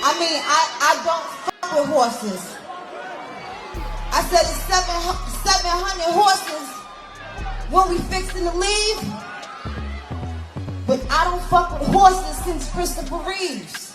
I don't fuck with horses. I said it's 700 horses when we fixing to leave. But I don't fuck with horses since Christopher Reeves.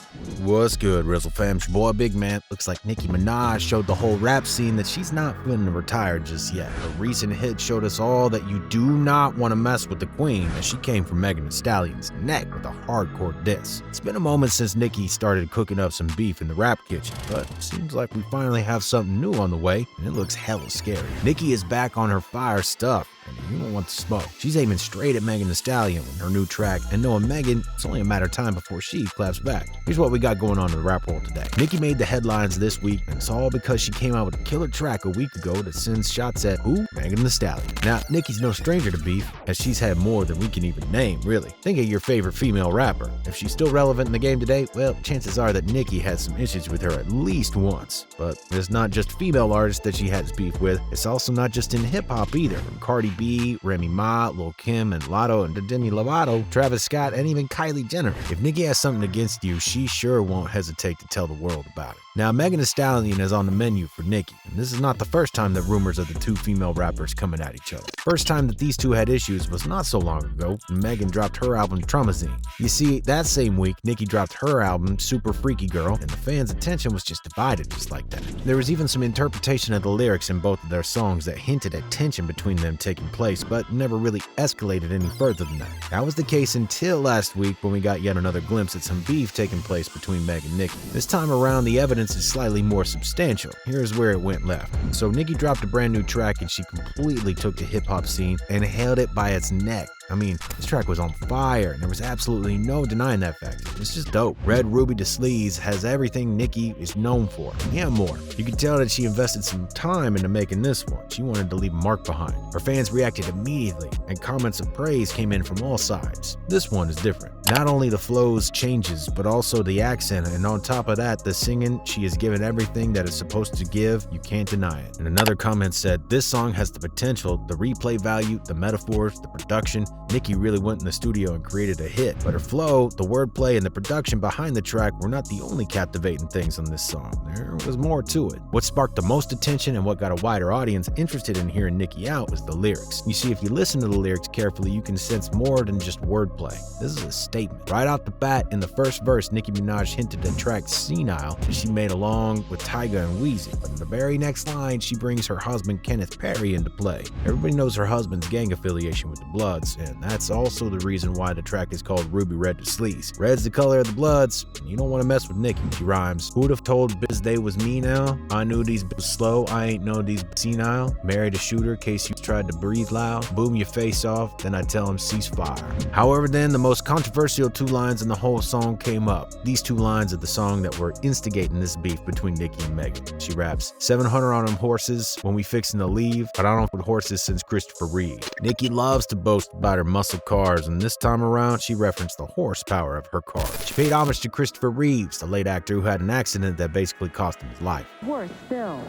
What's good, RIZZLE fam? It's your boy Big Man. Looks like Nicki Minaj showed the whole rap scene that she's not going to retire just yet. Her recent hit showed us all that you do not want to mess with the queen, as she came from Megan Thee Stallion's neck with a hardcore diss. It's been a moment since Nicki started cooking up some beef in the rap kitchen, but it seems like we finally have something new on the way, and it looks hella scary. Nicki is back on her fire stuff, and you don't want the smoke. She's aiming straight at Megan Thee Stallion with her new track, and knowing Megan, it's only a matter of time before she claps back. Here's what we got going on in the rap world today. Nicki made the headlines this week, and it's all because she came out with a killer track a week ago that sends shots at who? Megan Thee Stallion. Now, Nicki's no stranger to beef, as she's had more than we can even name, really. Think of your favorite female rapper. If she's still relevant in the game today, well, chances are that Nicki had some issues with her at least once. But it's not just female artists that she has beef with, it's also not just in hip-hop either. From Cardi B, Remy Ma, Lil Kim, and Lotto, and Demi Lovato, Travis Scott, and even Kylie Jenner. If Nicki has something against you, she sure won't hesitate to tell the world about it. Now, Megan Thee Stallion is on the menu for Nicki, and this is not the first time that rumors of the two female rappers coming at each other. First time that these two had issues was not so long ago when Megan dropped her album Traumazine. You see, that same week, Nicki dropped her album Super Freaky Girl, and the fans' attention was just divided just like that. There was even some interpretation of the lyrics in both of their songs that hinted at tension between them taking place, but never really escalated any further than that. That was the case until last week when we got yet another glimpse at some beef taking place between Meg and Nicki. This time around, the evidence is slightly more substantial. Here's where it went left. So Nicki dropped a brand new track and she completely took the hip-hop scene and held it by its neck. I mean, this track was on fire, and there was absolutely no denying that fact. It's just dope. Red Ruby to Sleeze has everything Nicki is known for, and more. You can tell that she invested some time into making this one. She wanted to leave a mark behind. Her fans reacted immediately, and comments of praise came in from all sides. This one is different. Not only the flows changes, but also the accent, and on top of that, the singing, she has given everything that it's supposed to give. You can't deny it. And another comment said, this song has the potential, the replay value, the metaphors, the production. Nicki really went in the studio and created a hit, but her flow, the wordplay, and the production behind the track were not the only captivating things on this song. There was more to it. What sparked the most attention and what got a wider audience interested in hearing Nicki out was the lyrics. You see, if you listen to the lyrics carefully, you can sense more than just wordplay. This is a statement. Right off the bat, in the first verse, Nicki Minaj hinted at track Senile that she made along with Tyga and Weezy. But in the very next line, she brings her husband Kenneth Perry into play. Everybody knows her husband's gang affiliation with the Bloods, and that's also the reason why the track is called Ruby Red to Sleeze. Red's the color of the Bloods, and you don't want to mess with Nicki. She rhymes, who'd have told biz they was me now? I knew these was slow, I ain't know these senile. Married a shooter, case you tried to breathe loud. Boom your face off, then I tell him cease fire. However then, the most controversial two lines in the whole song came up. These two lines of the song that were instigating this beef between Nicki and Megan. She raps, 700 on them horses when we fixin' to leave, but I don't put horses since Christopher Reeves. Nicki loves to boast about her muscle cars, and this time around she referenced the horsepower of her car. She paid homage to Christopher Reeves, the late actor who had an accident that basically cost him his life. Worse still.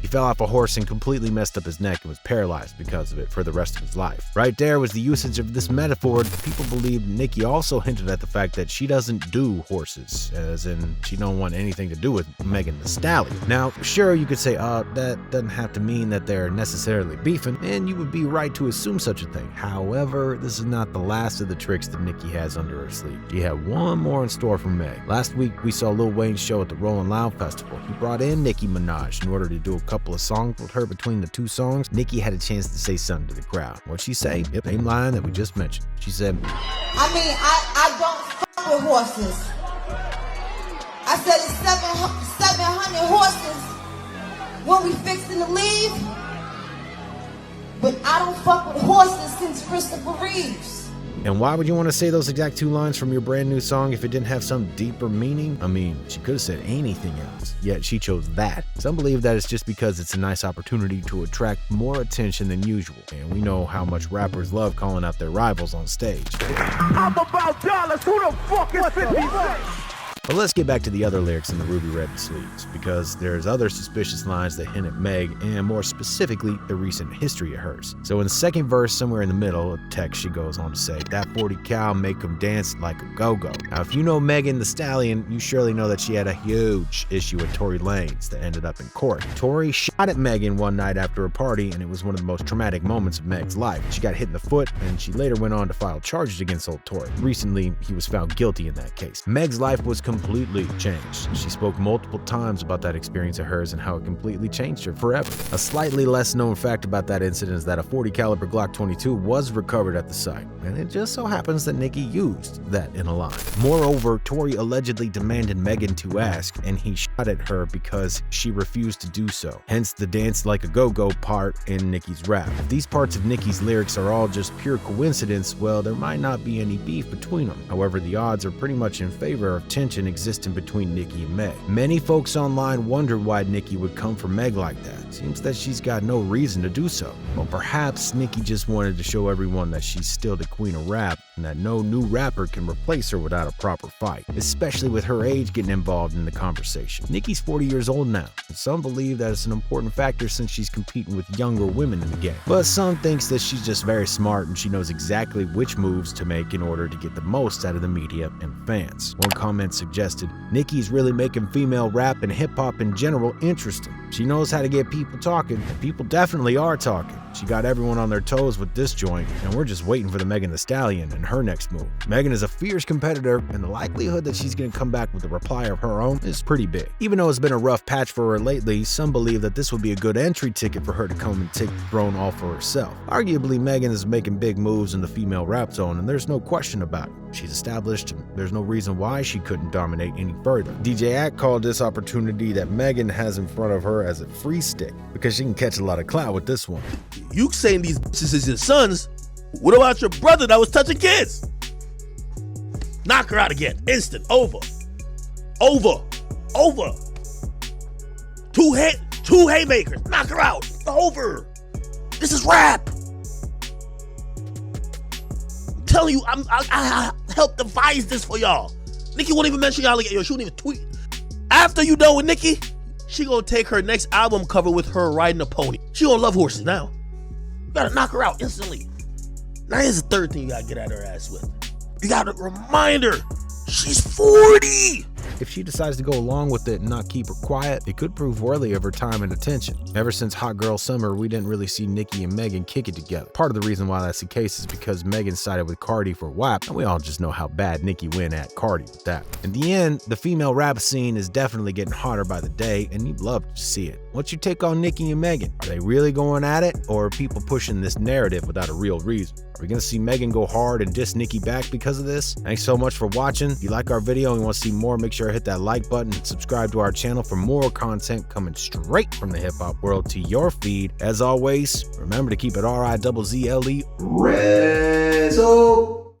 He fell off a horse and completely messed up his neck and was paralyzed because of it for the rest of his life. Right there was the usage of this metaphor. People believe Nicki also hinted at the fact that she doesn't do horses, as in she don't want anything to do with Megan Thee Stallion. Now, sure, you could say, that doesn't have to mean that they're necessarily beefing, and you would be right to assume such a thing. However, this is not the last of the tricks that Nicki has under her sleeve. She had one more in store for Meg. Last week, we saw Lil Wayne's show at the Rollin' Loud Festival. He brought in Nicki Minaj in order to do a couple of songs with her. Between the two songs, Nicki had a chance to say something to the crowd. What'd she say? Yep, same line that we just mentioned. She said, I don't fuck with horses. I said it's 700 horses when we fixing to leave. But I don't fuck with horses since Christopher Reeves. and why would you want to say those exact two lines from your brand new song if it didn't have some deeper meaning? I mean, she could have said anything else, yet she chose that. Some believe that it's just because it's a nice opportunity to attract more attention than usual, and we know how much rappers love calling out their rivals on stage. I'm about dollars. Who the fuck is 50 Cent? But let's get back to the other lyrics in the Ruby Red and Sleeze, because there's other suspicious lines that hint at Meg, and more specifically, the recent history of hers. So in the second verse, somewhere in the middle of the text, she goes on to say, "That 40 cal make them dance like a go-go." Now, if you know Megan Thee Stallion, you surely know that she had a huge issue with Tory Lanez that ended up in court. Tory shot at Megan one night after a party, and it was one of the most traumatic moments of Meg's life. She got hit in the foot, and she later went on to file charges against old Tory. Recently, he was found guilty in that case. Meg's life was completely changed. She spoke multiple times about that experience of hers and how it completely changed her forever. A slightly less known fact about that incident is that a 40 caliber Glock 22 was recovered at the site, and it just so happens that Nicki used that in a line. Moreover, Tory allegedly demanded Megan to ask, and he shot at her because she refused to do so. Hence the dance like a go-go part in Nicki's rap. If these parts of Nicki's lyrics are all just pure coincidence, well, there might not be any beef between them. However, the odds are pretty much in favor of tension existing between Nicki and Meg. Many folks online wondered why Nicki would come for Meg like that. Seems that she's got no reason to do so. Well, perhaps Nicki just wanted to show everyone that she's still the queen of rap, and that no new rapper can replace her without a proper fight, especially with her age getting involved in the conversation. Nicki's 40 years old now, and some believe that it's an important factor since she's competing with younger women in the game. But some thinks that she's just very smart and she knows exactly which moves to make in order to get the most out of the media and fans. One comment suggested, "Nicki's really making female rap and hip-hop in general interesting. She knows how to get people talking, and people definitely are talking. She got everyone on their toes with this joint, and we're just waiting for the Megan Thee Stallion and her next move." Megan is a fierce competitor, and the likelihood that she's going to come back with a reply of her own is pretty big. Even though it's been a rough patch for her lately, some believe that this would be a good entry ticket for her to come and take the throne all for herself. Arguably, Megan is making big moves in the female rap zone, and there's no question about it. She's established, and there's no reason why she couldn't dominate any further. DJ Act called this opportunity that Megan has in front of her as a free stick, because she can catch a lot of clout with this one. You saying these bitches is your sons? What about your brother that was touching kids? Knock her out again. Instant. Over. Over. Over. Two haymakers. Knock her out. Over. This is rap. I'm telling you, I helped devise this for y'all. Nicki won't even mention y'all again. Yo, she won't even tweet. After you done with Nicki, she gonna take her next album cover with her riding a pony. She gonna love horses now. You gotta knock her out instantly. Now here's the third thing you gotta get at her ass with. You gotta remind her, she's 40. If she decides to go along with it and not keep her quiet, it could prove worthy of her time and attention. Ever since Hot Girl Summer, we didn't really see Nicki and Megan kick it together. Part of the reason why that's the case is because Megan sided with Cardi for WAP, and we all just know how bad Nicki went at Cardi with that. In the end, the female rap scene is definitely getting hotter by the day, and you'd love to see it. What's your take on Nicki and Megan? Are they really going at it, or are people pushing this narrative without a real reason? Are we gonna see Megan go hard and diss Nicki back because of this? Thanks so much for watching. If you like our video and you want to see more, make sure to hit that like button and subscribe to our channel for more content coming straight from the hip-hop world to your feed. As always, remember to keep it RIZZLE. RIZZLE.